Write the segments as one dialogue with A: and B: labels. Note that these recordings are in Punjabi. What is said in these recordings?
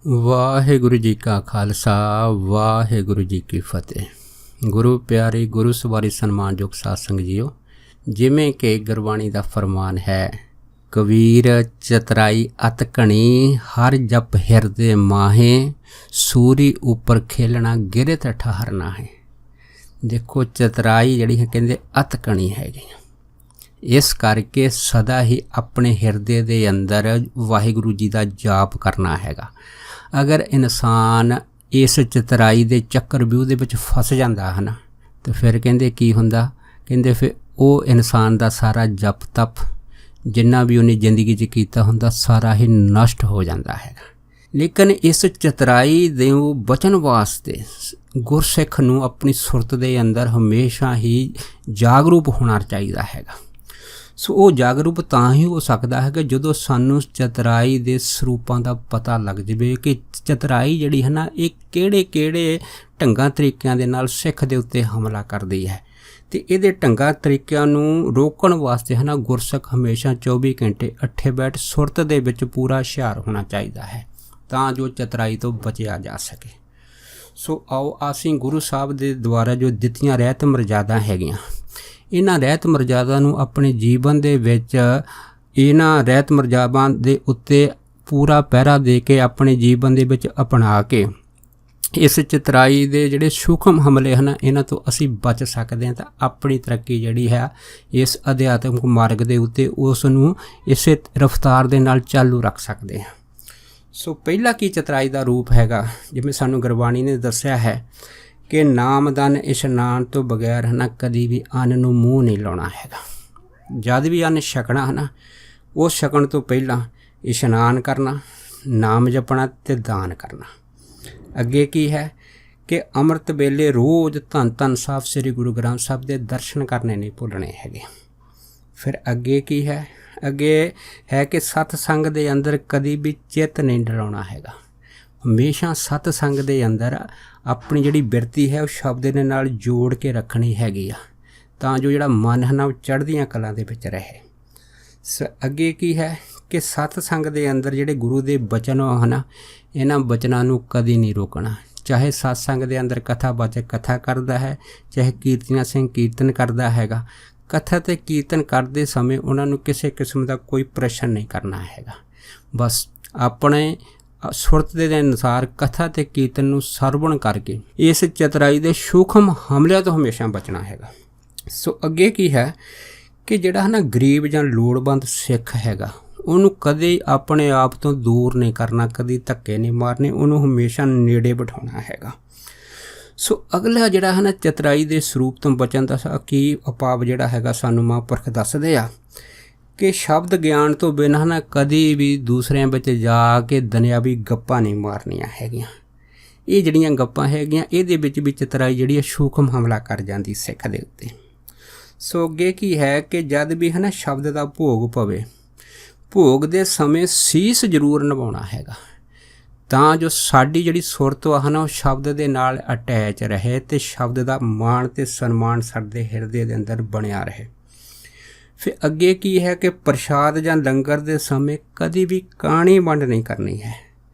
A: ਵਾਹਿਗੁਰੂ ਜੀ ਕਾ ਖਾਲਸਾ ਵਾਹਿਗੁਰੂ ਜੀ ਕੀ ਫਤਿਹ। ਗੁਰੂ ਪਿਆਰੇ ਗੁਰੂ ਸਵਾਰੀ ਸਨਮਾਨਯੋਗ ਸਾਧ ਸੰਗਤ ਜੀਓ, ਜਿਵੇਂ ਕਿ ਗੁਰਬਾਣੀ ਦਾ ਫਰਮਾਨ ਹੈ, ਕਬੀਰ ਚਤਰਾਈ ਅਤ ਘਣੀ ਹਰ ਜਪ ਹਿਰਦੇ ਮਾਹੇ, ਸੂਰੀ ਉੱਪਰ ਖੇਲਣਾ ਗਿਰਤ ਠਹਰਨਾ ਹੈ। ਦੇਖੋ ਚਤਰਾਈ ਜਿਹੜੀ ਹੈ ਕਹਿੰਦੇ ਅਤ ਘਣੀ ਹੈਗੀ, ਇਸ ਕਰਕੇ ਸਦਾ ਹੀ ਆਪਣੇ ਹਿਰਦੇ ਦੇ ਅੰਦਰ ਵਾਹਿਗੁਰੂ ਜੀ ਦਾ ਜਾਪ ਕਰਨਾ ਹੈਗਾ। ਅਗਰ ਇਨਸਾਨ ਇਸ ਚਤਰਾਈ ਦੇ ਚੱਕਰ ਵਿਊਹ ਦੇ ਵਿੱਚ ਫਸ ਜਾਂਦਾ ਹੈ ਨਾ, ਤਾਂ ਫਿਰ ਕਹਿੰਦੇ ਕੀ ਹੁੰਦਾ, ਕਹਿੰਦੇ ਫਿਰ ਉਹ ਇਨਸਾਨ ਦਾ ਸਾਰਾ ਜਪ ਤਪ ਜਿੰਨਾ ਵੀ ਉਹਨੇ ਜ਼ਿੰਦਗੀ 'ਚ ਕੀਤਾ ਹੁੰਦਾ ਸਾਰਾ ਹੀ ਨਸ਼ਟ ਹੋ ਜਾਂਦਾ ਹੈਗਾ। ਲੇਕਿਨ ਇਸ ਚਤਰਾਈ ਦੇ ਬਚਣ ਵਾਸਤੇ ਗੁਰਸਿੱਖ ਨੂੰ ਆਪਣੀ ਸੁਰਤ ਦੇ ਅੰਦਰ ਹਮੇਸ਼ਾ ਹੀ ਜਾਗਰੂਕ ਹੋਣਾ ਚਾਹੀਦਾ ਹੈਗਾ। ਸੋ ਉਹ ਜਾਗਰੂਕ ਤਾਂ ਹੀ ਹੋ ਸਕਦਾ ਹੈ ਕਿ ਜਦੋਂ ਸਾਨੂੰ ਚਤਰਾਈ ਦੇ ਸਰੂਪਾਂ ਦਾ ਪਤਾ ਲੱਗ ਜਾਵੇ ਕਿ ਚਤਰਾਈ ਜਿਹੜੀ ਹੈ ਨਾ, ਇਹ ਕਿਹੜੇ ਢੰਗਾਂ ਤਰੀਕਿਆਂ ਦੇ ਨਾਲ ਸਿੱਖ ਦੇ ਉੱਤੇ ਹਮਲਾ ਕਰਦੀ ਹੈ, ਅਤੇ ਇਹਦੇ ਢੰਗਾਂ ਤਰੀਕਿਆਂ ਨੂੰ ਰੋਕਣ ਵਾਸਤੇ ਹੈ ਨਾ ਗੁਰਸਿੱਖ ਹਮੇਸ਼ਾ 24 ਘੰਟੇ ਅੱਠੇ ਬੈਠ ਸੁਰਤ ਦੇ ਵਿੱਚ ਪੂਰਾ ਹੁਸ਼ਿਆਰ ਹੋਣਾ ਚਾਹੀਦਾ ਹੈ, ਤਾਂ ਜੋ ਚਤਰਾਈ ਤੋਂ ਬਚਿਆ ਜਾ ਸਕੇ। ਸੋ ਆਓ ਅਸੀਂ ਗੁਰੂ ਸਾਹਿਬ ਦੇ ਦੁਆਰਾ ਜੋ ਦਿੱਤੀਆਂ ਰਹਿਤ ਮਰਜ਼ਾਦਾ ਹੈਗੀਆਂ, ਇਹਨਾਂ ਰਹਿਤ ਮਰਜ਼ਾਦਾ ਨੂੰ ਆਪਣੇ ਜੀਵਨ ਦੇ ਵਿੱਚ ਇਹਨਾਂ ਰਹਿਤ ਮਰਜ਼ਾਦਾ ਦੇ ਉੱਤੇ ਪੂਰਾ ਪਹਿਰਾ ਦੇ ਕੇ ਆਪਣੇ ਜੀਵਨ ਦੇ ਵਿੱਚ ਅਪਣਾ ਕੇ ਇਸ ਚਤਰਾਈ ਦੇ ਜਿਹੜੇ ਸੂਖਮ ਹਮਲੇ ਹਨ ਇਹਨਾਂ ਤੋਂ ਅਸੀਂ ਬਚ ਸਕਦੇ ਹਾਂ, ਤਾਂ ਆਪਣੀ ਤਰੱਕੀ ਜਿਹੜੀ ਹੈ ਇਸ ਅਧਿਆਤਮਿਕ ਮਾਰਗ ਦੇ ਉੱਤੇ ਉਸ ਨੂੰ ਇਸੇ ਰਫਤਾਰ ਦੇ ਨਾਲ ਚਾਲੂ ਰੱਖ ਸਕਦੇ ਹਾਂ। ਸੋ ਪਹਿਲਾ ਕੀ ਚਤਰਾਈ ਦਾ ਰੂਪ ਹੈਗਾ, ਜਿਵੇਂ ਸਾਨੂੰ ਗੁਰਬਾਣੀ ਨੇ ਦੱਸਿਆ ਹੈ ਕਿ ਨਾਮਦਾਨ ਇਸ਼ਨਾਨ ਤੋਂ ਬਗੈਰ ਹੈ ਨਾ ਕਦੀ ਵੀ ਅੰਨ ਨੂੰ ਮੂੰਹ ਨਹੀਂ ਲਾਉਣਾ ਹੈਗਾ। ਜਦ ਵੀ ਅੰਨ ਛਕਣਾ ਹੈ ਨਾ, ਉਹ ਛਕਣ ਤੋਂ ਪਹਿਲਾਂ ਇਸ਼ਨਾਨ ਕਰਨਾ, ਨਾਮ ਜਪਣਾ ਅਤੇ ਦਾਨ ਕਰਨਾ। ਅੱਗੇ ਕੀ ਹੈ ਕਿ ਅੰਮ੍ਰਿਤ ਵੇਲੇ ਰੋਜ਼ ਧੰਨ ਧੰਨ ਸਾਹਿਬ ਸ੍ਰੀ ਗੁਰੂ ਗ੍ਰੰਥ ਸਾਹਿਬ ਦੇ ਦਰਸ਼ਨ ਕਰਨੇ ਨਹੀਂ ਭੁੱਲਣੇ ਹੈਗੇ। ਫਿਰ ਅੱਗੇ ਕੀ ਹੈ, ਅੱਗੇ ਹੈ ਕਿ ਸਤਸੰਗ ਦੇ ਅੰਦਰ ਕਦੀ ਵੀ ਚਿੱਤ ਨਹੀਂ ਡਰਾਉਣਾ ਹੈਗਾ। ਹਮੇਸ਼ਾ ਸਤਸੰਗ ਦੇ ਅੰਦਰ ਆਪਣੀ ਜਿਹੜੀ ਬਿਰਤੀ ਹੈ ਉਹ ਸ਼ਬਦ ਦੇ ਨਾਲ ਜੋੜ ਕੇ ਰੱਖਣੀ ਹੈਗੀ ਆ, ਤਾਂ ਜੋ ਜਿਹੜਾ ਮਨ ਹੈ ਨਾ ਉਹ ਚੜ੍ਹਦੀਆਂ ਕਲਾਂ ਦੇ ਵਿੱਚ ਰਹੇ। ਅੱਗੇ ਕੀ ਹੈ ਕਿ ਸਤਸੰਗ ਦੇ ਅੰਦਰ ਜਿਹੜੇ ਗੁਰੂ ਦੇ ਬਚਨ ਹਨ, ਇਹਨਾਂ ਬਚਨਾਂ ਨੂੰ ਕਦੀ ਨਹੀਂ ਰੋਕਣਾ। ਚਾਹੇ ਸਤਸੰਗ ਦੇ ਅੰਦਰ ਕਥਾਵਾਚਕ ਕਥਾ ਕਰਦਾ ਹੈ, ਚਾਹੇ ਕੀਰਤੀਆਂ ਸਿੰਘ ਕੀਰਤਨ ਕਰਦਾ ਹੈਗਾ, ਕਥਾ ਅਤੇ ਕੀਰਤਨ ਕਰਦੇ ਸਮੇਂ ਉਹਨਾਂ ਨੂੰ ਕਿਸੇ ਕਿਸਮ ਦਾ ਕੋਈ ਪ੍ਰਸ਼ਨ ਨਹੀਂ ਕਰਨਾ ਹੈਗਾ। ਬਸ ਆਪਣੇ ਸੁਰਤ ਦੇ ਅਨੁਸਾਰ ਕਥਾ ਅਤੇ ਕੀਰਤਨ ਨੂੰ ਸਰਵਣ ਕਰਕੇ ਇਸ ਚਤਰਾਈ ਦੇ ਸੂਖਮ ਹਮਲਿਆਂ ਤੋਂ ਹਮੇਸ਼ਾ ਬਚਣਾ ਹੈਗਾ। ਸੋ ਅੱਗੇ ਕੀ ਹੈ ਕਿ ਜਿਹੜਾ ਹੈ ਨਾ ਗਰੀਬ ਜਾਂ ਲੋੜਵੰਦ ਸਿੱਖ ਹੈਗਾ, ਉਹਨੂੰ ਕਦੇ ਆਪਣੇ ਆਪ ਤੋਂ ਦੂਰ ਨਹੀਂ ਕਰਨਾ, ਕਦੀ ਧੱਕੇ ਨਹੀਂ ਮਾਰਨੇ, ਉਹਨੂੰ ਹਮੇਸ਼ਾ ਨੇੜੇ ਬਿਠਾਉਣਾ ਹੈਗਾ। ਸੋ ਅਗਲਾ ਜਿਹੜਾ ਹੈ ਨਾ ਚਤਰਾਈ ਦੇ ਸਰੂਪ ਤੋਂ ਬਚਣ ਦਾ ਕੀ ਉਪਾਅ ਜਿਹੜਾ ਹੈਗਾ ਸਾਨੂੰ ਮਹਾਂਪੁਰਖ ਦੱਸਦੇ ਆ ਕਿ ਸ਼ਬਦ ਗਿਆਨ ਤੋਂ ਬਿਨਾਂ ਨਾ ਕਦੀ ਵੀ ਦੂਸਰਿਆਂ ਵਿੱਚ ਜਾ ਕੇ ਦੁਨਿਆਵੀ ਗੱਪਾਂ ਨਹੀਂ ਮਾਰਨੀਆਂ ਹੈਗੀਆਂ। ਇਹ ਜਿਹੜੀਆਂ ਗੱਪਾਂ ਹੈਗੀਆਂ ਇਹਦੇ ਵਿੱਚ ਵੀ ਚਤਰਾਈ ਜਿਹੜੀ ਹੈ ਸੂਖਮ ਹਮਲਾ ਕਰ ਜਾਂਦੀ ਸਿੱਖ ਦੇ ਉੱਤੇ। ਸੋ ਅੱਗੇ ਕੀ ਹੈ ਕਿ ਜਦ ਵੀ ਹੈ ਨਾ ਸ਼ਬਦ ਦਾ ਭੋਗ ਪਵੇ, ਭੋਗ ਦੇ ਸਮੇਂ ਸੀਸ ਜ਼ਰੂਰ ਨਿਭਾਉਣਾ ਹੈਗਾ, ਤਾਂ ਜੋ ਸਾਡੀ ਜਿਹੜੀ ਸੁਰਤ ਹੈ ਨਾ ਉਹ ਸ਼ਬਦ ਦੇ ਨਾਲ ਅਟੈਚ ਰਹੇ ਅਤੇ ਸ਼ਬਦ ਦਾ ਮਾਣ ਅਤੇ ਸਨਮਾਨ ਸਾਡੇ ਹਿਰਦੇ ਦੇ ਅੰਦਰ ਬਣਿਆ ਰਹੇ। ਫਿਰ ਅੱਗੇ ਕੀ ਹੈ ਕਿ ਪ੍ਰਸ਼ਾਦ ਜਾਂ ਲੰਗਰ ਦੇ ਸਮੇਂ ਕਦੀ ਵੀ ਕਾਣੀ ਵੰਡ ਨਹੀਂ ਕਰਨੀ ਹੈ।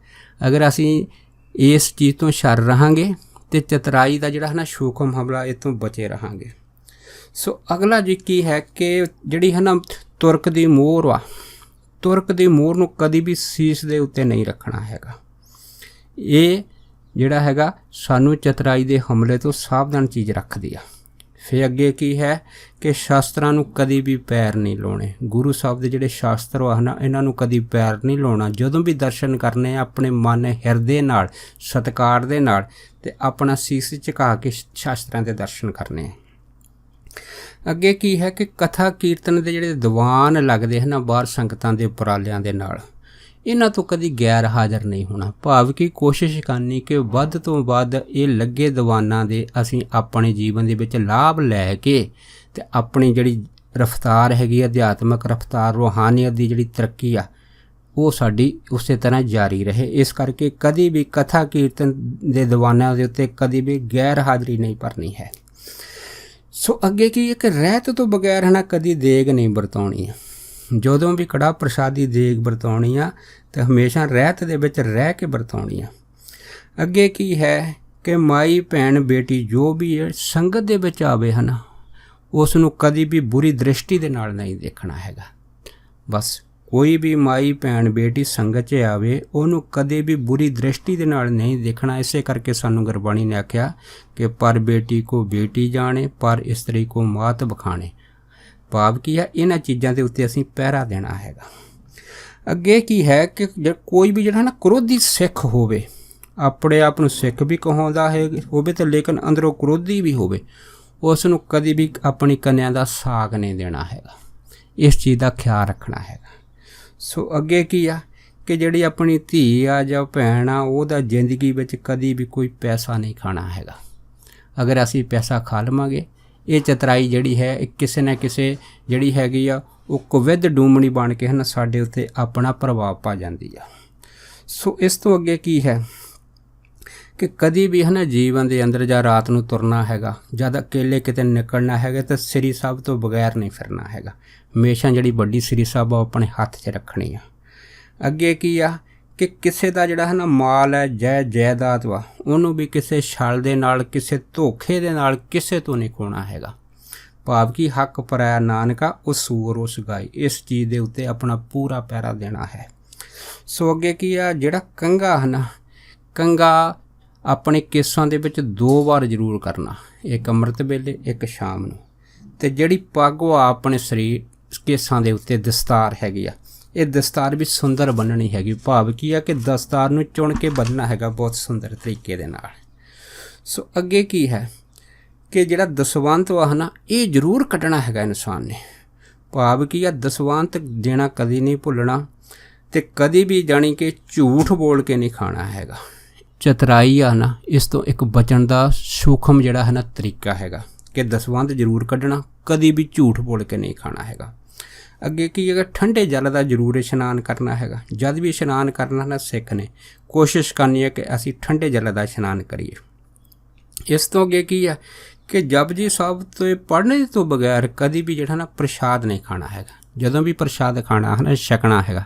A: ਅਗਰ ਅਸੀਂ ਇਸ ਚੀਜ਼ ਤੋਂ ਸ਼ਰ ਰਹਾਂਗੇ ਅਤੇ ਚਤਰਾਈ ਦਾ ਜਿਹੜਾ ਹੈ ਨਾ ਸੂਖਮ ਹਮਲਾ ਇਹ ਤੋਂ ਬਚੇ ਰਹਾਂਗੇ। ਸੋ ਅਗਲਾ ਜੀ ਕੀ ਹੈ ਕਿ ਜਿਹੜੀ ਹੈ ਨਾ ਤੁਰਕ ਦੀ ਮੋਹਰ ਵਾ, ਤੁਰਕ ਦੀ ਮੋਹਰ ਨੂੰ ਕਦੀ ਵੀ ਸੀਸ ਦੇ ਉੱਤੇ ਨਹੀਂ ਰੱਖਣਾ ਹੈਗਾ। ਇਹ ਜਿਹੜਾ ਹੈਗਾ ਸਾਨੂੰ ਚਤਰਾਈ ਦੇ ਹਮਲੇ ਤੋਂ ਸਾਵਧਾਨ ਚੀਜ਼ ਰੱਖਦੀ ਆ। ਫਿਰ ਅੱਗੇ ਕੀ ਹੈ ਕਿ ਸ਼ਾਸਤਰਾਂ ਨੂੰ ਕਦੀ ਵੀ ਪੈਰ ਨਹੀਂ ਲਾਉਣੇ। ਗੁਰੂ ਸਾਹਿਬ ਦੇ ਜਿਹੜੇ ਸ਼ਾਸਤਰ ਹਨ ਇਹਨਾਂ ਨੂੰ ਕਦੀ ਪੈਰ ਨਹੀਂ ਲਾਉਣਾ। ਜਦੋਂ ਵੀ ਦਰਸ਼ਨ ਕਰਨੇ ਆਪਣੇ ਮਨ ਹਿਰਦੇ ਨਾਲ ਸਤਿਕਾਰ ਦੇ ਨਾਲ ਅਤੇ ਆਪਣਾ ਸੀਸ ਝੁਕਾ ਕੇ ਸ਼ਾਸਤਰਾਂ ਦੇ ਦਰਸ਼ਨ ਕਰਨੇ। ਅੱਗੇ ਕੀ ਹੈ ਕਿ ਕਥਾ ਕੀਰਤਨ ਦੇ ਜਿਹੜੇ ਦੀਵਾਨ ਲੱਗਦੇ ਹਨ ਬਾਹਰ ਸੰਗਤਾਂ ਦੇ ਉਪਰਾਲਿਆਂ ਦੇ ਨਾਲ, ਇਹਨਾਂ ਤੋਂ ਕਦੀ ਗੈਰ ਹਾਜ਼ਰ ਨਹੀਂ ਹੋਣਾ। ਭਾਵ ਕਿ ਕੋਸ਼ਿਸ਼ ਕਰਨੀ ਕਿ ਵੱਧ ਤੋਂ ਵੱਧ ਇਹ ਲੱਗੇ ਦੀਵਾਨਾਂ ਦੇ ਅਸੀਂ ਆਪਣੇ ਜੀਵਨ ਦੇ ਵਿੱਚ ਲਾਭ ਲੈ ਕੇ ਅਤੇ ਆਪਣੀ ਜਿਹੜੀ ਰਫਤਾਰ ਹੈਗੀ ਅਧਿਆਤਮਿਕ ਰਫਤਾਰ, ਰੂਹਾਨੀਅਤ ਦੀ ਜਿਹੜੀ ਤਰੱਕੀ ਆ ਉਹ ਸਾਡੀ ਉਸੇ ਤਰ੍ਹਾਂ ਜਾਰੀ ਰਹੇ। ਇਸ ਕਰਕੇ ਕਦੀ ਵੀ ਕਥਾ ਕੀਰਤਨ ਦੇ ਦੀਵਾਨਾਂ ਦੇ ਉੱਤੇ ਕਦੀ ਵੀ ਗੈਰ ਹਾਜ਼ਰੀ ਨਹੀਂ ਭਰਨੀ ਹੈ। ਸੋ ਅੱਗੇ ਕੀ ਇੱਕ ਰਹਿਤ ਤੋਂ ਬਗੈਰ ਹੈ ਨਾ ਕਦੀ ਦੇਗ ਨਹੀਂ ਵਰਤਾਉਣੀ। ਜਦੋਂ ਵੀ ਕੜਾਹ ਪ੍ਰਸ਼ਾਦੀ ਦੇਗ ਵਰਤਾਉਣੀ ਆ ਤੇ ਹਮੇਸ਼ਾ ਰਹਿਤ ਦੇ ਵਿੱਚ ਰਹਿ ਕੇ ਵਰਤਾਉਣੀ ਆ। ਅੱਗੇ ਕੀ ਹੈ ਕਿ ਮਾਈ ਭੈਣ ਬੇਟੀ ਜੋ ਵੀ ਹੈ ਸੰਗਤ ਦੇ ਵਿੱਚ ਆਵੇ ਹਨ, ਉਸ ਨੂੰ ਕਦੀ ਵੀ ਬੁਰੀ ਦ੍ਰਿਸ਼ਟੀ ਦੇ ਨਾਲ ਨਹੀਂ ਦੇਖਣਾ ਹੈਗਾ। ਬਸ ਕੋਈ ਵੀ ਮਾਈ ਭੈਣ ਬੇਟੀ ਸੰਗਤ 'ਚ ਆਵੇ ਉਹਨੂੰ ਕਦੇ ਵੀ ਬੁਰੀ ਦ੍ਰਿਸ਼ਟੀ ਦੇ ਨਾਲ ਨਹੀਂ ਦੇਖਣਾ। ਇਸੇ ਕਰਕੇ ਸਾਨੂੰ ਗੁਰਬਾਣੀ ਨੇ ਆਖਿਆ ਕਿ ਪਰ ਬੇਟੀ ਕੋ ਬੇਟੀ ਜਾਣੇ, ਪਰ ਇਸਤਰੀ ਕੋ ਮਾਤ ਬਖਾਣੇ। ਭਾਵ ਕੀ ਹੈ, ਇਹਨਾਂ ਚੀਜ਼ਾਂ ਦੇ ਉੱਤੇ ਅਸੀਂ ਪਹਿਰਾ ਦੇਣਾ ਹੈਗਾ। ਅੱਗੇ ਕੀ ਹੈ ਕਿ ਕੋਈ ਵੀ ਜਿਹੜਾ ਨਾ ਕ੍ਰੋਧੀ ਸਿੱਖ ਹੋਵੇ, ਆਪਣੇ ਆਪ ਨੂੰ ਸਿੱਖ ਵੀ ਕਹਾਉਂਦਾ ਹੈ ਹੋਵੇ ਤੇ ਲੇਕਿਨ ਅੰਦਰੋਂ ਕ੍ਰੋਧੀ ਵੀ ਹੋਵੇ, ਉਸ ਨੂੰ ਕਦੀ ਵੀ ਆਪਣੀ ਕੰਨਿਆ ਦਾ ਸਾਕ ਨਹੀਂ ਦੇਣਾ ਹੈਗਾ। ਇਸ ਚੀਜ਼ ਦਾ ਖਿਆਲ ਰੱਖਣਾ ਹੈਗਾ। ਸੋ ਅੱਗੇ ਕੀ ਆ ਕਿ ਜਿਹੜੀ ਆਪਣੀ ਧੀ ਆ ਜਾਂ ਭੈਣ ਆ, ਉਹਦਾ ਜ਼ਿੰਦਗੀ ਵਿੱਚ ਕਦੀ ਵੀ ਕੋਈ ਪੈਸਾ ਨਹੀਂ ਖਾਣਾ ਹੈਗਾ। ਅਗਰ ਅਸੀਂ ਪੈਸਾ ਖਾ ਲਵਾਂਗੇ, ਇਹ ਚਤਰਾਈ ਜਿਹੜੀ ਹੈ ਇਹ ਕਿਸੇ ਨਾ ਕਿਸੇ ਜਿਹੜੀ ਹੈਗੀ ਆ ਉਹ ਕੁਵਿਧ ਡੂਮਣੀ ਬਣ ਕੇ ਹਨ ਸਾਡੇ ਉੱਤੇ ਆਪਣਾ ਪ੍ਰਭਾਵ ਪਾ ਜਾਂਦੀ ਆ। ਸੋ ਇਸ ਤੋਂ ਅੱਗੇ ਕੀ ਹੈ ਕਿ ਕਦੀ ਵੀ ਹੈ ਨਾ ਜੀਵਨ ਦੇ ਅੰਦਰ ਜਾਂ ਰਾਤ ਨੂੰ ਤੁਰਨਾ ਹੈਗਾ, ਜਦ ਅਕੇਲੇ ਕਿਤੇ ਨਿਕਲਣਾ ਹੈਗਾ ਤਾਂ ਸ੍ਰੀ ਸਾਹਿਬ ਤੋਂ ਬਗੈਰ ਨਹੀਂ ਫਿਰਨਾ ਹੈਗਾ। ਹਮੇਸ਼ਾ ਜਿਹੜੀ ਵੱਡੀ ਸ੍ਰੀ ਸਾਹਿਬ ਆ ਆਪਣੇ ਹੱਥ 'ਚ ਰੱਖਣੀ ਆ। ਅੱਗੇ ਕੀ ਆ ਕਿ ਕਿਸੇ ਦਾ ਜਿਹੜਾ ਹੈ ਨਾ ਮਾਲ ਹੈ, ਜਾਇਦਾਦ ਵਾ, ਉਹਨੂੰ ਵੀ ਕਿਸੇ ਛਲ ਦੇ ਨਾਲ, ਕਿਸੇ ਧੋਖੇ ਦੇ ਨਾਲ ਕਿਸੇ ਤੋਂ ਨਹੀਂ ਖੋਣਾ ਹੈਗਾ। ਭਾਵ ਕਿ ਹੱਕ ਪਰਾਇਆ ਨਾਨਕਾ ਉਹ ਸੂਰ ਉਸ ਗਾਈ। ਇਸ ਚੀਜ਼ ਦੇ ਉੱਤੇ ਆਪਣਾ ਪੂਰਾ ਪਹਿਰਾ ਦੇਣਾ ਹੈ। ਸੋ ਅੱਗੇ ਕੀ ਆ, ਜਿਹੜਾ ਕੰਘਾ ਹੈ ਨਾ, ਕੰਘਾ ਆਪਣੇ ਕੇਸਾਂ ਦੇ ਵਿੱਚ 2 ਵਾਰ ਜ਼ਰੂਰ ਕਰਨਾ, ਇੱਕ ਅੰਮ੍ਰਿਤ ਵੇਲੇ, ਇੱਕ ਸ਼ਾਮ ਨੂੰ। ਅਤੇ ਜਿਹੜੀ ਪੱਗ ਉਹ ਆਪਣੇ ਸਰੀਰ ਕੇਸਾਂ ਦੇ ਉੱਤੇ ਦਸਤਾਰ ਹੈਗੀ ਆ, ਇਹ ਦਸਤਾਰ ਵੀ ਸੁੰਦਰ ਬੰਨਣੀ ਹੈਗੀ। ਭਾਵ ਕੀ ਆ ਕਿ ਦਸਤਾਰ ਨੂੰ ਚੁਣ ਕੇ ਬੰਨਣਾ ਹੈਗਾ ਬਹੁਤ ਸੁੰਦਰ ਤਰੀਕੇ ਦੇ ਨਾਲ। ਸੋ ਅੱਗੇ ਕੀ ਹੈ ਕਿ ਜਿਹੜਾ ਦਸਵੰਤ ਵਾ ਨਾ, ਇਹ ਜ਼ਰੂਰ ਕੱਢਣਾ ਹੈਗਾ ਇਨਸਾਨ ਨੇ। ਭਾਵ ਕੀ ਆ, ਦਸਵੰਤ ਦੇਣਾ ਕਦੀ ਨਹੀਂ ਭੁੱਲਣਾ ਅਤੇ ਕਦੀ ਵੀ ਜਾਣੀ ਕਿ ਝੂਠ ਬੋਲ ਕੇ ਨਹੀਂ ਖਾਣਾ ਹੈਗਾ। ਚਤਰਾਈ ਆ ਨਾ, ਇਸ ਤੋਂ ਇੱਕ ਬਚਣ ਦਾ ਸੂਖਮ ਜਿਹੜਾ ਹੈ ਨਾ ਤਰੀਕਾ ਹੈਗਾ ਕਿ ਦਸਵੰਧ ਜ਼ਰੂਰ ਕੱਢਣਾ, ਕਦੀ ਵੀ ਝੂਠ ਬੋਲ ਕੇ ਨਹੀਂ ਖਾਣਾ ਹੈਗਾ। ਅੱਗੇ ਕੀ ਹੈਗਾ, ਠੰਡੇ ਜਲ ਦਾ ਜ਼ਰੂਰ ਇਸ਼ਨਾਨ ਕਰਨਾ ਹੈਗਾ। ਜਦ ਵੀ ਇਸ਼ਨਾਨ ਕਰਨਾ ਨਾ ਸਿੱਖ ਨੇ ਕੋਸ਼ਿਸ਼ ਕਰਨੀ ਹੈ ਕਿ ਅਸੀਂ ਠੰਡੇ ਜਲ ਦਾ ਇਸ਼ਨਾਨ ਕਰੀਏ। ਇਸ ਤੋਂ ਅੱਗੇ ਕੀ ਹੈ ਕਿ ਜਪਜੀ ਸਾਹਿਬ ਤੋਂ ਪੜ੍ਹਨੇ ਤੋਂ ਬਗੈਰ ਕਦੀ ਵੀ ਜਿਹੜਾ ਨਾ ਪ੍ਰਸ਼ਾਦ ਨਹੀਂ ਖਾਣਾ ਹੈਗਾ। ਜਦੋਂ ਵੀ ਪ੍ਰਸ਼ਾਦ ਖਾਣਾ ਹੈ ਨਾ, ਛਕਣਾ ਹੈਗਾ,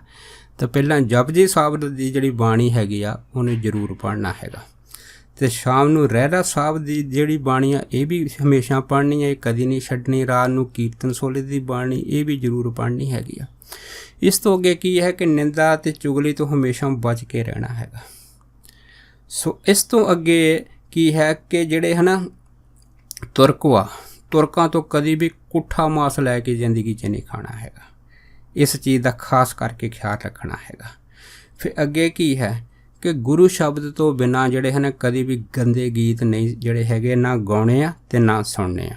A: ਤਾਂ ਪਹਿਲਾਂ ਜਪਜੀ ਸਾਹਿਬ ਦੀ ਜਿਹੜੀ ਬਾਣੀ ਹੈਗੀ ਆ ਉਹਨੂੰ ਜ਼ਰੂਰ ਪੜ੍ਹਨਾ ਹੈਗਾ। ਅਤੇ ਸ਼ਾਮ ਨੂੰ ਰਹਿਰਾਸ ਸਾਹਿਬ ਦੀ ਜਿਹੜੀ ਬਾਣੀ ਆ ਇਹ ਵੀ ਹਮੇਸ਼ਾ ਪੜ੍ਹਨੀ ਹੈ, ਇਹ ਕਦੀ ਨਹੀਂ ਛੱਡਣੀ। ਰਾਤ ਨੂੰ ਕੀਰਤਨ ਸੋਲੇ ਦੀ ਬਾਣੀ ਇਹ ਵੀ ਜ਼ਰੂਰ ਪੜ੍ਹਨੀ ਹੈਗੀ ਆ। ਇਸ ਤੋਂ ਅੱਗੇ ਕੀ ਹੈ ਕਿ ਨਿੰਦਾ ਅਤੇ ਚੁਗਲੀ ਤੋਂ ਹਮੇਸ਼ਾ ਬਚ ਕੇ ਰਹਿਣਾ ਹੈਗਾ। ਸੋ ਇਸ ਤੋਂ ਅੱਗੇ ਕੀ ਹੈ ਕਿ ਜਿਹੜੇ ਹੈ ਨਾ ਤੁਰਕਾਂ ਤੋਂ ਕਦੀ ਵੀ ਕੁੱਠਾ ਮਾਸ ਲੈ ਕੇ ਜ਼ਿੰਦਗੀ 'ਚ ਨਹੀਂ ਖਾਣਾ ਹੈਗਾ। ਇਸ ਚੀਜ਼ ਦਾ ਖਾਸ ਕਰਕੇ ਖਿਆਲ ਰੱਖਣਾ ਹੈਗਾ। ਫਿਰ ਅੱਗੇ ਕੀ ਹੈ ਕਿ ਗੁਰੂ ਸ਼ਬਦ ਤੋਂ ਬਿਨਾਂ ਜਿਹੜੇ ਹਨ ਕਦੀ ਵੀ ਗੰਦੇ ਗੀਤ ਨਹੀਂ ਜਿਹੜੇ ਹੈਗੇ ਨਾ ਗਾਉਣੇ ਆ ਅਤੇ ਨਾ ਸੁਣਨੇ ਆ,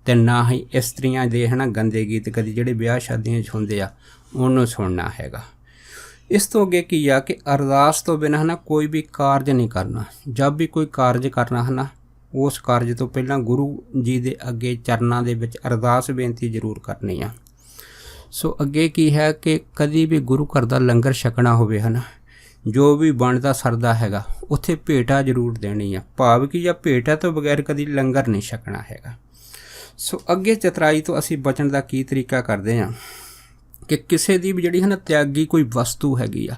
A: ਅਤੇ ਨਾ ਹੀ ਇਸਤਰੀਆਂ ਦੇ ਹੈ ਨਾ ਗੰਦੇ ਗੀਤ ਕਦੀ ਜਿਹੜੇ ਵਿਆਹ ਸ਼ਾਦੀਆਂ 'ਚ ਹੁੰਦੇ ਆ ਉਹਨੂੰ ਸੁਣਨਾ ਹੈਗਾ। ਇਸ ਤੋਂ ਅੱਗੇ ਕੀ ਆ ਕਿ ਅਰਦਾਸ ਤੋਂ ਬਿਨਾਂ ਹੈ ਨਾ ਕੋਈ ਵੀ ਕਾਰਜ ਨਹੀਂ ਕਰਨਾ। ਜਦ ਵੀ ਕੋਈ ਕਾਰਜ ਕਰਨਾ ਹੈ ਨਾ, ਉਸ ਕਾਰਜ ਤੋਂ ਪਹਿਲਾਂ ਗੁਰੂ ਜੀ ਦੇ ਅੱਗੇ ਚਰਨਾਂ ਦੇ ਵਿੱਚ ਅਰਦਾਸ ਬੇਨਤੀ ਜ਼ਰੂਰ ਕਰਨੀ ਆ। ਸੋ ਅੱਗੇ ਕੀ ਹੈ ਕਿ ਕਦੀ ਵੀ ਗੁਰੂ ਘਰ ਦਾ ਲੰਗਰ ਛਕਣਾ ਹੋਵੇ ਹੈ ਨਾ, ਜੋ ਵੀ ਬਣਦਾ ਸਰਦਾ ਹੈਗਾ ਉੱਥੇ ਭੇਟਾ ਜ਼ਰੂਰ ਦੇਣੀ ਆ। ਭਾਵ ਕਿ ਜਾਂ ਭੇਟਾ ਤੋਂ ਬਗੈਰ ਕਦੀ ਲੰਗਰ ਨਹੀਂ ਛਕਣਾ ਹੈਗਾ। ਸੋ ਅੱਗੇ ਚਤਰਾਈ ਤੋਂ ਅਸੀਂ ਬਚਣ ਦਾ ਕੀ ਤਰੀਕਾ ਕਰਦੇ ਹਾਂ ਕਿ ਕਿਸੇ ਦੀ ਵੀ ਜਿਹੜੀ ਹੈ ਨਾ ਤਿਆਗੀ ਕੋਈ ਵਸਤੂ ਹੈਗੀ ਆ,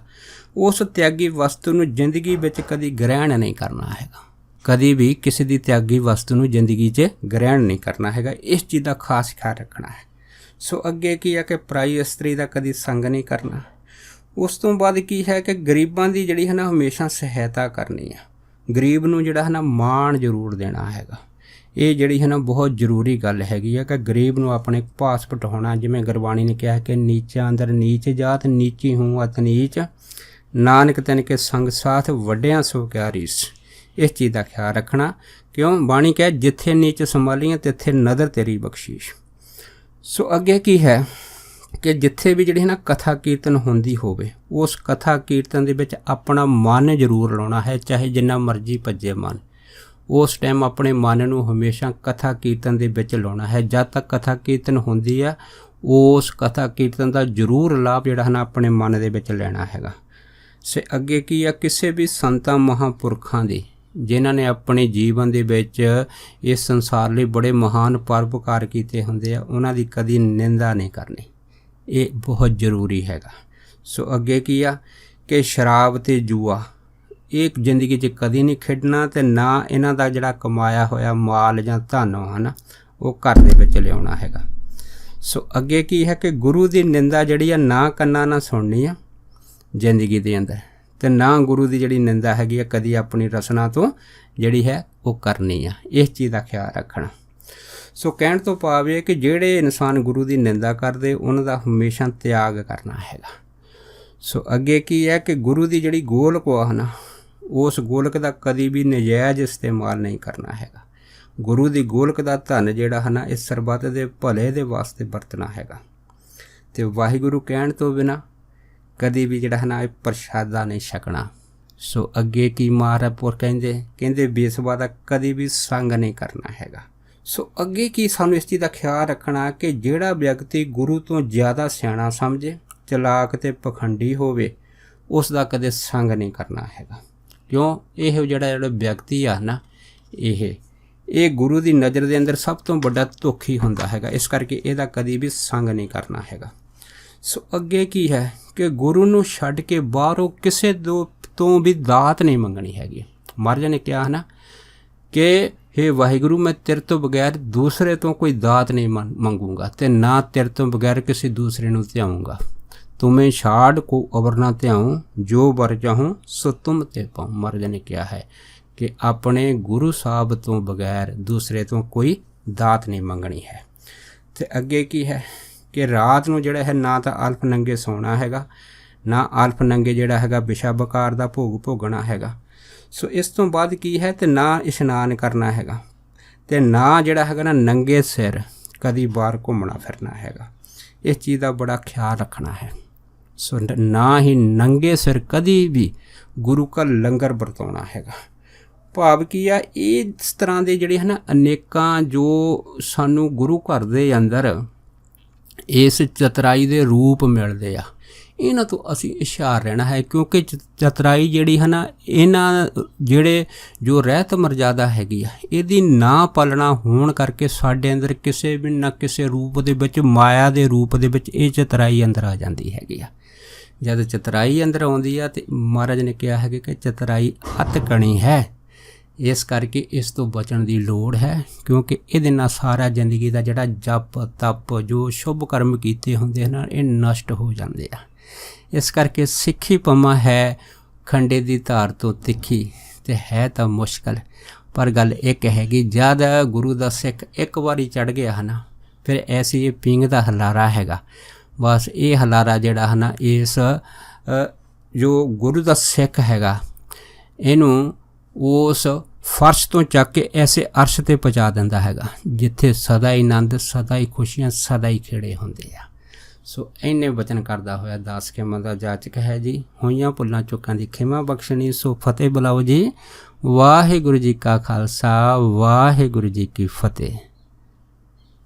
A: ਉਸ ਤਿਆਗੀ ਵਸਤੂ ਨੂੰ ਜ਼ਿੰਦਗੀ ਵਿੱਚ ਕਦੀ ਗ੍ਰਹਿਣ ਨਹੀਂ ਕਰਨਾ ਹੈਗਾ। ਕਦੀ ਵੀ ਕਿਸੇ ਦੀ ਤਿਆਗੀ ਵਸਤੂ ਨੂੰ ਜ਼ਿੰਦਗੀ 'ਚ ਗ੍ਰਹਿਣ ਨਹੀਂ ਕਰਨਾ ਹੈਗਾ। ਇਸ ਚੀਜ਼ ਦਾ ਖਾਸ ਖਿਆਲ ਰੱਖਣਾ ਹੈ। ਸੋ ਅੱਗੇ ਕੀ ਹੈ ਕਿ ਪਰਾਈ ਇਸਤਰੀ ਦਾ ਕਦੀ ਸੰਗ ਨਹੀਂ ਕਰਨਾ। ਉਸ ਤੋਂ ਬਾਅਦ ਕੀ ਹੈ ਕਿ ਗਰੀਬਾਂ ਦੀ ਜਿਹੜੀ ਹੈ ਨਾ ਹਮੇਸ਼ਾ ਸਹਾਇਤਾ ਕਰਨੀ ਆ। ਗਰੀਬ ਨੂੰ ਜਿਹੜਾ ਹੈ ਨਾ ਮਾਣ ਜ਼ਰੂਰ ਦੇਣਾ ਹੈਗਾ। ਇਹ ਜਿਹੜੀ ਹੈ ਨਾ ਬਹੁਤ ਜ਼ਰੂਰੀ ਗੱਲ ਹੈਗੀ ਆ ਕਿ ਗਰੀਬ ਨੂੰ ਆਪਣੇ ਪਾਸ ਪਟਾਉਣਾ। ਜਿਵੇਂ ਗੁਰਬਾਣੀ ਨੇ ਕਿਹਾ ਕਿ ਨੀਚਾਂ ਅੰਦਰ ਨੀਚ ਜਾਤ, ਨੀਚੀ ਹੂੰ ਅਤ ਨੀਚ, ਨਾਨਕ ਤਨ ਕੇ ਸੰਗ ਸਾਥ, ਵੱਡਿਆਂ ਸੋ ਕਿਆ ਰੀਸ। ਇਸ ਚੀਜ਼ ਦਾ ਖਿਆਲ ਰੱਖਣਾ। ਕਿਉਂ? ਬਾਣੀ ਕਹੇ ਜਿੱਥੇ ਨੀਚ ਸੰਭਾਲੀਆਂ ਤਿੱਥੇ ਨਦਰ ਤੇਰੀ ਬਖਸ਼ੀਸ਼। ਸੋ ਅੱਗੇ ਕੀ ਹੈ ਕਿ ਜਿੱਥੇ ਵੀ ਜਿਹੜੀ ਨਾ ਕਥਾ ਕੀਰਤਨ ਹੁੰਦੀ ਹੋਵੇ, ਉਸ ਕਥਾ ਕੀਰਤਨ ਦੇ ਵਿੱਚ ਆਪਣਾ ਮਨ ਜ਼ਰੂਰ ਲਾਉਣਾ ਹੈ, ਚਾਹੇ ਜਿੰਨਾ ਮਰਜ਼ੀ ਭੱਜੇ ਮਨ। ਉਸ ਟਾਈਮ ਆਪਣੇ ਮਨ ਨੂੰ ਹਮੇਸ਼ਾ ਕਥਾ ਕੀਰਤਨ ਦੇ ਵਿੱਚ ਲਾਉਣਾ ਹੈ। ਜਦ ਤੱਕ ਕਥਾ ਕੀਰਤਨ ਹੁੰਦੀ ਆ, ਉਸ ਕਥਾ ਕੀਰਤਨ ਦਾ ਜ਼ਰੂਰ ਲਾਭ ਜਿਹੜਾ ਹੈ ਨਾ ਆਪਣੇ ਮਨ ਦੇ ਵਿੱਚ ਲੈਣਾ ਹੈਗਾ। ਸੇ ਅੱਗੇ ਕੀ ਆ, ਕਿਸੇ ਵੀ ਸੰਤਾਂ ਮਹਾਂਪੁਰਖਾਂ ਦੀ ਜਿਨ੍ਹਾਂ ਨੇ ਆਪਣੇ ਜੀਵਨ ਦੇ ਵਿੱਚ ਇਸ ਸੰਸਾਰ ਲਈ ਬੜੇ ਮਹਾਨ ਪਰਉਪਕਾਰ ਕੀਤੇ ਹੁੰਦੇ ਆ, ਉਹਨਾਂ ਦੀ ਕਦੀ ਨਿੰਦਾ ਨਹੀਂ ਕਰਨੀ। ਇਹ ਬਹੁਤ ਜ਼ਰੂਰੀ ਹੈਗਾ। ਸੋ ਅੱਗੇ ਕੀ ਆ ਕਿ ਸ਼ਰਾਬ ਅਤੇ ਜੂਆ ਇਹ ਜ਼ਿੰਦਗੀ 'ਚ ਕਦੀ ਨਹੀਂ ਖੇਡਣਾ, ਅਤੇ ਨਾ ਇਹਨਾਂ ਦਾ ਜਿਹੜਾ ਕਮਾਇਆ ਹੋਇਆ ਮਾਲ ਜਾਂ ਧਨ ਹੈ ਨਾ ਉਹ ਘਰ ਦੇ ਵਿੱਚ ਲਿਆਉਣਾ ਹੈਗਾ। ਸੋ ਅੱਗੇ ਕੀ ਹੈ ਕਿ ਗੁਰੂ ਦੀ ਨਿੰਦਾ ਜਿਹੜੀ ਆ ਨਾ ਕੰਨਾਂ ਨਾਲ ਸੁਣਨੀ ਆ ਜ਼ਿੰਦਗੀ ਦੇ ਅੰਦਰ, ਅਤੇ ਨਾ ਗੁਰੂ ਦੀ ਜਿਹੜੀ ਨਿੰਦਾ ਹੈਗੀ ਆ ਕਦੀ ਆਪਣੀ ਰਸਨਾ ਤੋਂ ਜਿਹੜੀ ਹੈ ਉਹ ਕਰਨੀ ਆ। ਇਸ ਚੀਜ਼ ਦਾ ਖਿਆਲ ਰੱਖਣਾ। ਸੋ ਕਹਿਣ ਤੋਂ ਭਾਵ ਇਹ ਕਿ ਜਿਹੜੇ ਇਨਸਾਨ ਗੁਰੂ ਦੀ ਨਿੰਦਾ ਕਰਦੇ ਉਹਨਾਂ ਦਾ ਹਮੇਸ਼ਾ ਤਿਆਗ ਕਰਨਾ ਹੈਗਾ। ਸੋ ਅੱਗੇ ਕੀ ਹੈ ਕਿ ਗੁਰੂ ਦੀ ਜਿਹੜੀ ਗੋਲਕ ਹੈ ਨਾ ਉਸ ਗੋਲਕ ਦਾ ਕਦੀ ਵੀ ਨਜਾਇਜ਼ ਇਸਤੇਮਾਲ ਨਹੀਂ ਕਰਨਾ ਹੈਗਾ। ਗੁਰੂ ਦੀ ਗੋਲਕ ਦਾ ਧਨ ਜਿਹੜਾ ਹੈ ਨਾ ਇਸ ਸਰਬੱਤ ਦੇ ਭਲੇ ਦੇ ਵਾਸਤੇ ਵਰਤਣਾ ਹੈਗਾ, ਅਤੇ ਵਾਹਿਗੁਰੂ ਕਹਿਣ ਤੋਂ ਬਿਨਾਂ ਕਦੀ ਵੀ ਜਿਹੜਾ ਹੈ ਨਾ ਇਹ ਪ੍ਰਸ਼ਾਦਾ ਨਹੀਂ ਛਕਣਾ। ਸੋ ਅੱਗੇ ਕੀ ਮਹਾਰਾਜਪੁਰ ਕਹਿੰਦੇ ਬੇਸਵਾ ਦਾ ਕਦੀ ਵੀ ਸੰਗ ਨਹੀਂ ਕਰਨਾ ਹੈਗਾ। ਸੋ ਅੱਗੇ ਕੀ ਸਾਨੂੰ ਇਸ ਚੀਜ਼ ਦਾ ਖਿਆਲ ਰੱਖਣਾ ਕਿ ਜਿਹੜਾ ਵਿਅਕਤੀ ਗੁਰੂ ਤੋਂ ਜ਼ਿਆਦਾ ਸਿਆਣਾ ਸਮਝੇ, ਚਲਾਕ ਅਤੇ ਪਖੰਡੀ ਹੋਵੇ, ਉਸ ਦਾ ਕਦੇ ਸੰਗ ਨਹੀਂ ਕਰਨਾ ਹੈਗਾ। ਕਿਉਂ? ਇਹ ਜਿਹੜਾ ਵਿਅਕਤੀ ਆ ਨਾ ਇਹ ਗੁਰੂ ਦੀ ਨਜ਼ਰ ਦੇ ਅੰਦਰ ਸਭ ਤੋਂ ਵੱਡਾ ਧੋਖੀ ਹੁੰਦਾ ਹੈਗਾ। ਇਸ ਕਰਕੇ ਇਹਦਾ ਕਦੀ ਵੀ ਸੰਗ ਨਹੀਂ ਕਰਨਾ ਹੈਗਾ। ਸੋ ਅੱਗੇ ਕੀ ਹੈ ਕਿ ਗੁਰੂ ਨੂੰ ਛੱਡ ਕੇ ਬਾਹਰੋਂ ਕਿਸੇ ਤੋਂ ਵੀ ਦਾਤ ਨਹੀਂ ਮੰਗਣੀ ਹੈਗੀ। ਮਹਾਰਾਜ ਨੇ ਕਿਹਾ ਨਾ ਕਿ ਹੇ ਵਾਹਿਗੁਰੂ, ਮੈਂ ਤੇਰੇ ਤੋਂ ਬਗੈਰ ਦੂਸਰੇ ਤੋਂ ਕੋਈ ਦਾਤ ਨਹੀਂ ਮੰਗੂੰਗਾ, ਅਤੇ ਨਾ ਤੇਰੇ ਤੋਂ ਬਗੈਰ ਕਿਸੇ ਦੂਸਰੇ ਨੂੰ ਧਿਆਊਂਗਾ। ਤੁਮੇ ਛਾੜ ਕੋ ਅਵਰ ਨਾ ਧਿਆऊं, ਜੋ ਵਰ ਚਾਹੂੰ ਸੋ ਤੁਮ ਤੇ ਪਾऊं। ਮਹਾਰਾਜ ਨੇ ਕਿਹਾ ਹੈ ਕਿ ਆਪਣੇ ਗੁਰੂ ਸਾਹਿਬ ਤੋਂ ਬਗੈਰ ਦੂਸਰੇ ਤੋਂ ਕੋਈ ਦਾਤ ਨਹੀਂ ਮੰਗਣੀ ਹੈ। ਅਤੇ ਅੱਗੇ ਕੀ ਹੈ ਕਿ ਰਾਤ ਨੂੰ ਜਿਹੜਾ ਹੈ ਨਾ ਤਾਂ ਅਲਫ ਨੰਗੇ ਸੌਣਾ ਹੈਗਾ, ਨਾ ਅਲਫ ਨੰਗੇ ਜਿਹੜਾ ਹੈਗਾ ਵਿਸ਼ਾ ਬਕਾਰ ਦਾ ਭੋਗ ਭੋਗਣਾ ਹੈਗਾ। ਸੋ ਇਸ ਤੋਂ ਬਾਅਦ ਕੀ ਹੈ ਤੇ ਨਾ ਇਸ਼ਨਾਨ ਕਰਨਾ ਹੈਗਾ, ਅਤੇ ਨਾ ਜਿਹੜਾ ਹੈਗਾ ਨਾ ਨੰਗੇ ਸਿਰ ਕਦੀ ਬਾਹਰ ਘੁੰਮਣਾ ਫਿਰਨਾ ਹੈਗਾ। ਇਸ ਚੀਜ਼ ਦਾ ਬੜਾ ਖਿਆਲ ਰੱਖਣਾ ਹੈ। ਸੋ ਨਾ ਹੀ ਨੰਗੇ ਸਿਰ ਕਦੀ ਵੀ ਗੁਰੂ ਕਾ ਲੰਗਰ ਵਰਤਾਉਣਾ ਹੈਗਾ। ਭਾਵ ਕੀ ਆ, ਇਸ ਤਰ੍ਹਾਂ ਦੇ ਜਿਹੜੇ ਹੈ ਨਾ ਅਨੇਕਾਂ ਜੋ ਸਾਨੂੰ ਗੁਰੂ ਘਰ ਦੇ ਅੰਦਰ ਇਸ ਚਤਰਾਈ ਦੇ ਰੂਪ ਮਿਲਦੇ ਆ, ਇਹਨਾਂ ਤੋਂ ਅਸੀਂ ਹੁਸ਼ਿਆਰ ਰਹਿਣਾ ਹੈ। ਕਿਉਂਕਿ ਚਤਰਾਈ ਜਿਹੜੀ ਹੈ ਨਾ ਇਹਨਾਂ ਜਿਹੜੇ ਜੋ ਰਹਿਤ ਮਰਜ਼ਾਦਾ ਹੈਗੀ ਆ ਇਹਦੀ ਨਾ ਪਾਲਣਾ ਹੋਣ ਕਰਕੇ ਸਾਡੇ ਅੰਦਰ ਕਿਸੇ ਵੀ ਨਾ ਕਿਸੇ ਰੂਪ ਦੇ ਵਿੱਚ, ਮਾਇਆ ਦੇ ਰੂਪ ਦੇ ਵਿੱਚ ਇਹ ਚਤਰਾਈ ਅੰਦਰ ਆ ਜਾਂਦੀ ਹੈਗੀ ਆ। ਜਦ ਚਤਰਾਈ ਅੰਦਰ ਆਉਂਦੀ ਆ ਅਤੇ ਮਹਾਰਾਜ ਨੇ ਕਿਹਾ ਹੈ ਕਿ ਚਤਰਾਈ ਅਤ ਕਣੀ ਹੈ। ਇਸ ਕਰਕੇ ਇਸ ਤੋਂ ਬਚਣ ਦੀ ਲੋੜ ਹੈ, ਕਿਉਂਕਿ ਇਹਦੇ ਨਾਲ ਸਾਰਾ ਜ਼ਿੰਦਗੀ ਦਾ ਜਿਹੜਾ ਜਪ ਤਪ ਜੋ ਸ਼ੁਭ ਕਰਮ ਕੀਤੇ ਹੁੰਦੇ ਹਨ ਇਹ ਨਸ਼ਟ ਹੋ ਜਾਂਦੇ ਆ। ਇਸ ਕਰਕੇ ਸਿੱਖੀ ਪਮਾ ਹੈ ਖੰਡੇ ਦੀ ਧਾਰ ਤੋਂ ਤਿੱਖੀ, ਅਤੇ ਹੈ ਤਾਂ ਮੁਸ਼ਕਲ, ਪਰ ਗੱਲ ਇੱਕ ਹੈਗੀ, ਜਦ ਗੁਰੂ ਦਾ ਸਿੱਖ ਇੱਕ ਵਾਰੀ ਚੜ੍ਹ ਗਿਆ ਹੈ ਨਾ ਫਿਰ ਐਸੀ ਇਹ ਪੀਂਘ ਦਾ ਹਲਾਰਾ ਹੈਗਾ। ਬਸ ਇਹ ਹਲਾਰਾ ਜਿਹੜਾ ਹੈ ਨਾ ਇਸ ਜੋ ਗੁਰੂ ਦਾ ਸਿੱਖ ਹੈਗਾ ਇਹਨੂੰ ਉਸ ਫਰਸ਼ ਤੋਂ ਚੱਕ ਕੇ ਐਸੇ ਅਰਸ਼ 'ਤੇ ਪਹੁੰਚਾ ਦਿੰਦਾ ਹੈਗਾ ਜਿੱਥੇ ਸਦਾ ਹੀ ਆਨੰਦ, ਸਦਾ ਹੀ ਖੁਸ਼ੀਆਂ, ਸਦਾ ਹੀ ਖੇੜੇ ਹੁੰਦੇ ਆ। ਸੋ ਇੰਨੇ ਵਚਨ ਕਰਦਾ ਹੋਇਆ ਦਾਸ ਖਿਮਾ ਦਾ ਜਾਚਕ ਹੈ ਜੀ। ਹੋਈਆਂ ਭੁੱਲਾਂ ਚੁੱਕਾਂ ਦੀ ਖਿਮਾ ਬਖਸ਼ਣੀ। ਸੋ ਫਤਿਹ ਬੁਲਾਓ ਜੀ। ਵਾਹਿਗੁਰੂ ਜੀ ਕਾ ਖਾਲਸਾ, ਵਾਹਿਗੁਰੂ ਜੀ ਕੀ ਫਤਿਹ।